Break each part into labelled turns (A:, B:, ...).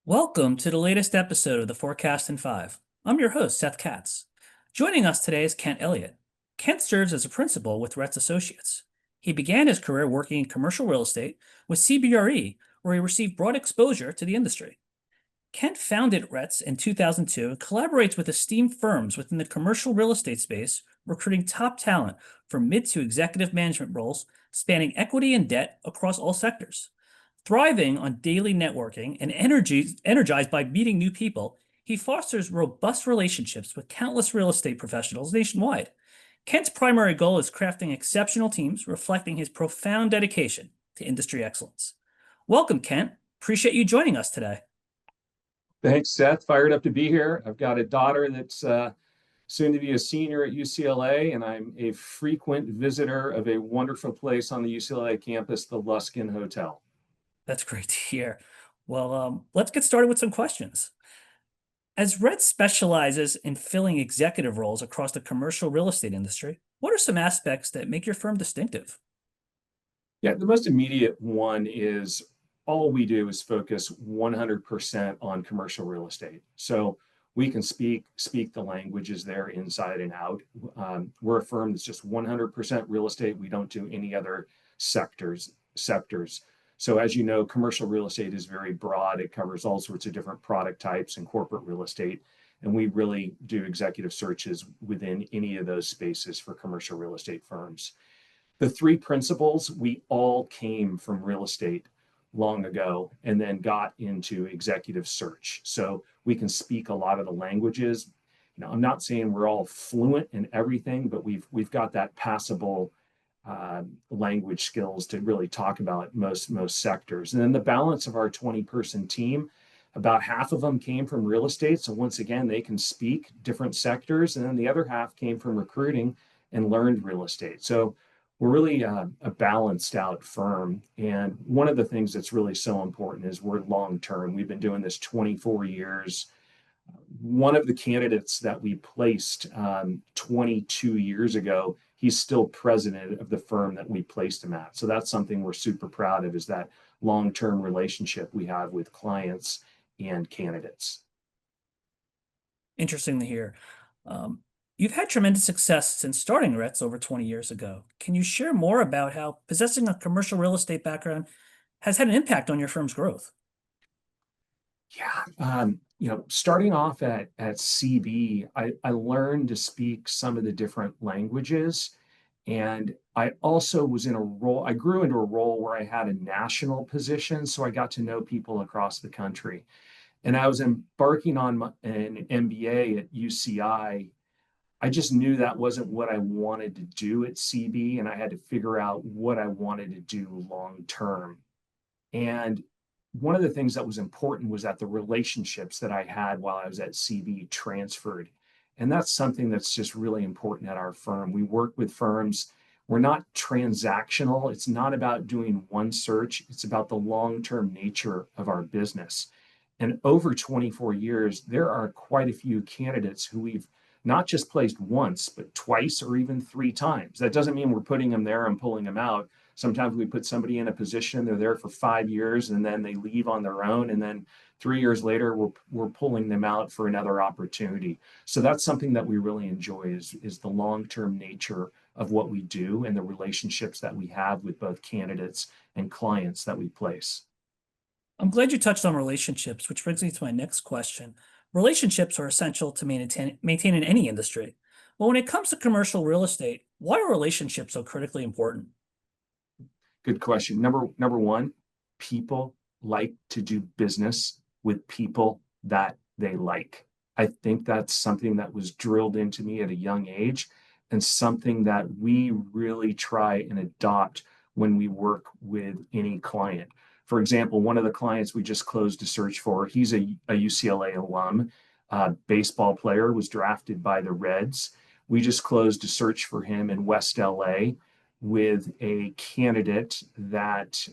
A: Welcome to the latest episode of the Forecast in 5. I'm your host, Seth Katz. Joining us today is Kent Elliott. Kent serves as a principal with RETS Associates. He began his career working in commercial real estate with CBRE, where he received broad exposure to the industry. Kent founded RETS in 2002 and collaborates with esteemed firms within the commercial real estate space, recruiting top talent from mid to executive management roles spanning equity and debt across all sectors. Thriving on daily networking and energized by meeting new people, he fosters robust relationships with countless real estate professionals nationwide. Kent's primary goal is crafting exceptional teams, reflecting his profound dedication to industry excellence. Welcome, Kent. Appreciate you joining us today.
B: Thanks, Seth. Fired up to be here. I've got a daughter that's soon to be a senior at UCLA, and I'm a frequent visitor of a wonderful place on the UCLA campus, the Luskin Hotel.
A: That's great to hear. Well, let's get started with some questions. As Red specializes in filling executive roles across the commercial real estate industry, what are some aspects that make your firm distinctive?
B: Yeah, the most immediate one is all we do is focus 100% on commercial real estate. So we can speak the languages there inside and out. We're a firm that's just 100% real estate. We don't do any other sectors. So as you know, commercial real estate is very broad. It covers all sorts of different product types and corporate real estate. And we really do executive searches within any of those spaces for commercial real estate firms. The three principals, we all came from real estate long ago and then got into executive search. So we can speak a lot of the languages. I'm not saying we're all fluent in everything, but we've got that passable language skills to really talk about most sectors. And then the balance of our 20-person team, about half of them came from real estate. So once again, they can speak different sectors. And then the other half came from recruiting and learned real estate. So we're really a balanced out firm. And one of the things that's really so important is we're long-term. We've been doing this 24 years. One of the candidates that we placed 22 years ago, he's still president of the firm that we placed him at. So that's something we're super proud of, is that long-term relationship we have with clients and candidates.
A: Interesting to hear. You've had tremendous success since starting RETS over 20 years ago. Can you share more about how possessing a commercial real estate background has had an impact on your firm's growth?
B: Yeah, starting off at CB, I learned to speak some of the different languages. And I also was in a role, I grew into a role where I had a national position. So I got to know people across the country. And I was embarking on an MBA at UCI. I just knew that wasn't what I wanted to do at CB. And I had to figure out what I wanted to do long term. And one of the things that was important was that the relationships that I had while I was at CB transferred. And that's something that's just really important at our firm. We work with firms. We're not transactional. It's not about doing one search. It's about the long-term nature of our business. And over 24 years, there are quite a few candidates who we've not just placed once, but twice or even three times. That doesn't mean we're putting them there and pulling them out. Sometimes we put somebody in a position, they're there for 5 years, and then they leave on their own. And then 3 years later, we're pulling them out for another opportunity. So that's something that we really enjoy is the long-term nature of what we do and the relationships that we have with both candidates and clients that we place.
A: I'm glad you touched on relationships, which brings me to my next question. Relationships are essential to maintain in any industry. But when it comes to commercial real estate, why are relationships so critically important?
B: Good question. Number one, people like to do business with people that they like. I think that's something that was drilled into me at a young age and something that we really try and adopt when we work with any client. For example, one of the clients we just closed a search for, he's a UCLA alum, baseball player, was drafted by the Reds. We just closed a search for him in West LA with a candidate that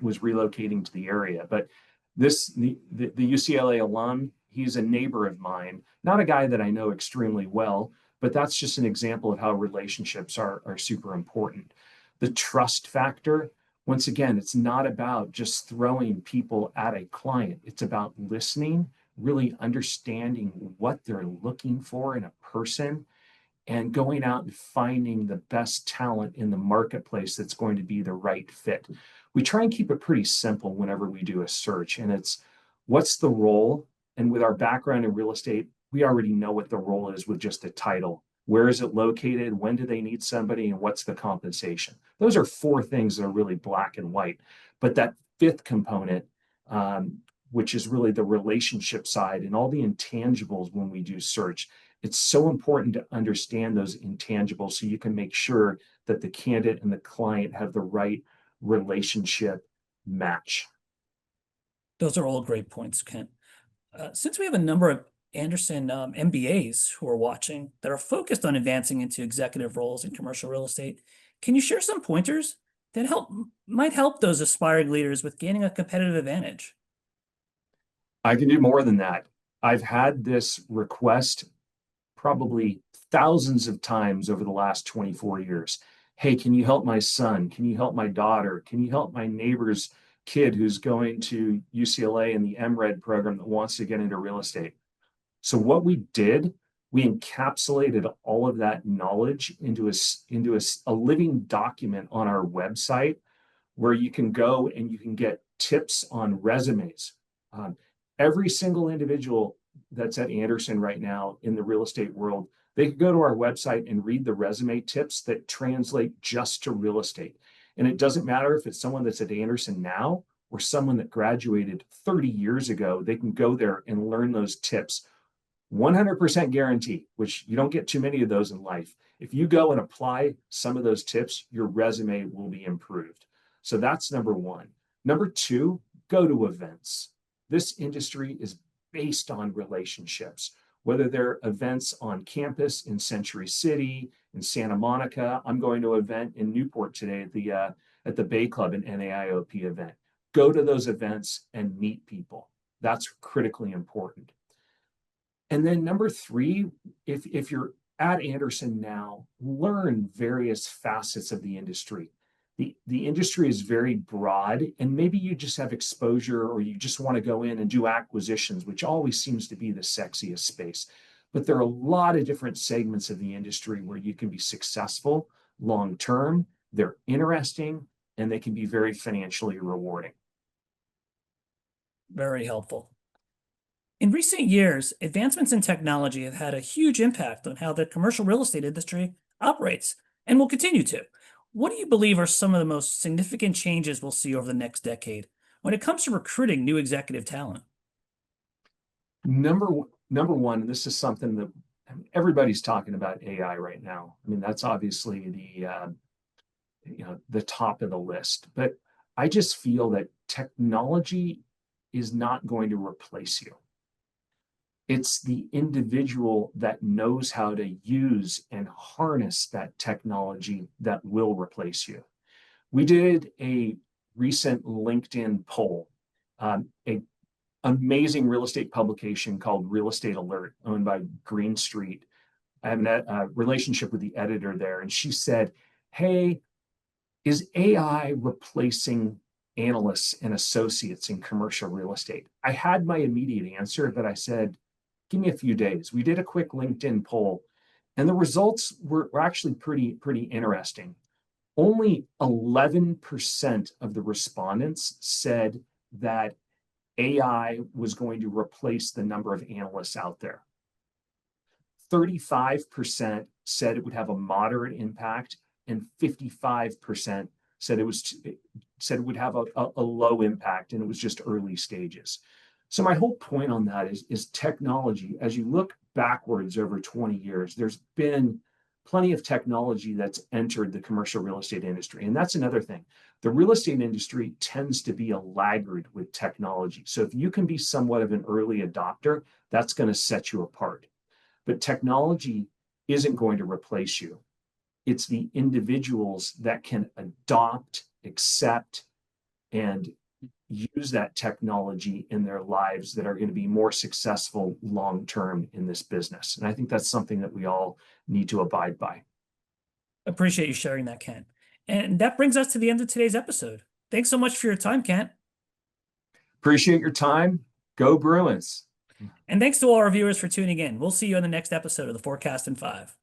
B: was relocating to the area. But the UCLA alum, he's a neighbor of mine, not a guy that I know extremely well, but that's just an example of how relationships are super important. The trust factor, Once again, it's not about just throwing people at a client. It's about listening, really understanding what they're looking for in a person, and going out and finding the best talent in the marketplace that's going to be the right fit. We try and keep it pretty simple whenever we do a search, and it's what's the role? And with our background in real estate, we already know what the role is with just the title. Where is it located? When do they need somebody? And what's the compensation? Those are four things that are really black and white. But that fifth component, which is really the relationship side and all the intangibles when we do search, it's so important to understand those intangibles so you can make sure that the candidate and the client have the right relationship match.
A: Those are all great points, Kent. Since we have a number of Anderson MBAs who are watching that are focused on advancing into executive roles in commercial real estate, can you share some pointers that might help those aspiring leaders with gaining a competitive advantage?
B: I can do more than that. I've had this request probably thousands of times over the last 24 years. Hey, can you help my son? Can you help my daughter? Can you help my neighbor's kid who's going to UCLA in the MRED program that wants to get into real estate? So what we did, we encapsulated all of that knowledge into a living document on our website where you can go and you can get tips on resumes. Every single individual that's at Anderson right now in the real estate world, they could go to our website and read the resume tips that translate just to real estate. And it doesn't matter if it's someone that's at Anderson now or someone that graduated 30 years ago, they can go there and learn those tips. 100% guarantee, which you don't get too many of those in life. If you go and apply some of those tips, your resume will be improved. So that's number one. Number two, go to events. This industry is based on relationships, whether they're events on campus in Century City, in Santa Monica. I'm going to an event in Newport today at the Bay Club, an NAIOP event. Go to those events and meet people. That's critically important. And then number three, if you're at Anderson now, learn various facets of the industry. The industry is very broad, and maybe you just have exposure or you just want to go in and do acquisitions, which always seems to be the sexiest space. But there are a lot of different segments of the industry where you can be successful long term. They're interesting and they can be very financially rewarding.
A: Very helpful. In recent years, advancements in technology have had a huge impact on how the commercial real estate industry operates and will continue to. What do you believe are some of the most significant changes we'll see over the next decade when it comes to recruiting new executive talent?
B: Number one, and this is something that everybody's talking about AI right now. I mean, that's obviously the top of the list. But I just feel that technology is not going to replace you. It's the individual that knows how to use and harness that technology that will replace you. We did a recent LinkedIn poll, an amazing real estate publication called Real Estate Alert, owned by Green Street. I have a relationship with the editor there, and she said, hey, is AI replacing analysts and associates in commercial real estate? I had my immediate answer, but I said, give me a few days. We did a quick LinkedIn poll, and the results were actually pretty interesting. Only 11% of the respondents said that AI was going to replace the number of analysts out there. 35% said it would have a moderate impact, and 55% said it would have a low impact, and it was just early stages. So my whole point on that is technology. As you look backwards over 20 years, there's been plenty of technology that's entered the commercial real estate industry. And that's another thing. The real estate industry tends to be a laggard with technology. So if you can be somewhat of an early adopter, that's going to set you apart. But technology isn't going to replace you. It's the individuals that can adopt, accept, and use that technology in their lives that are going to be more successful long-term in this business. And I think that's something that we all need to abide by.
A: Appreciate you sharing that, Ken. And that brings us to the end of today's episode. Thanks so much for your time, Kent.
B: Appreciate your time. Go Bruins.
A: And thanks to all our viewers for tuning in. We'll see you on the next episode of the Forecast in 5.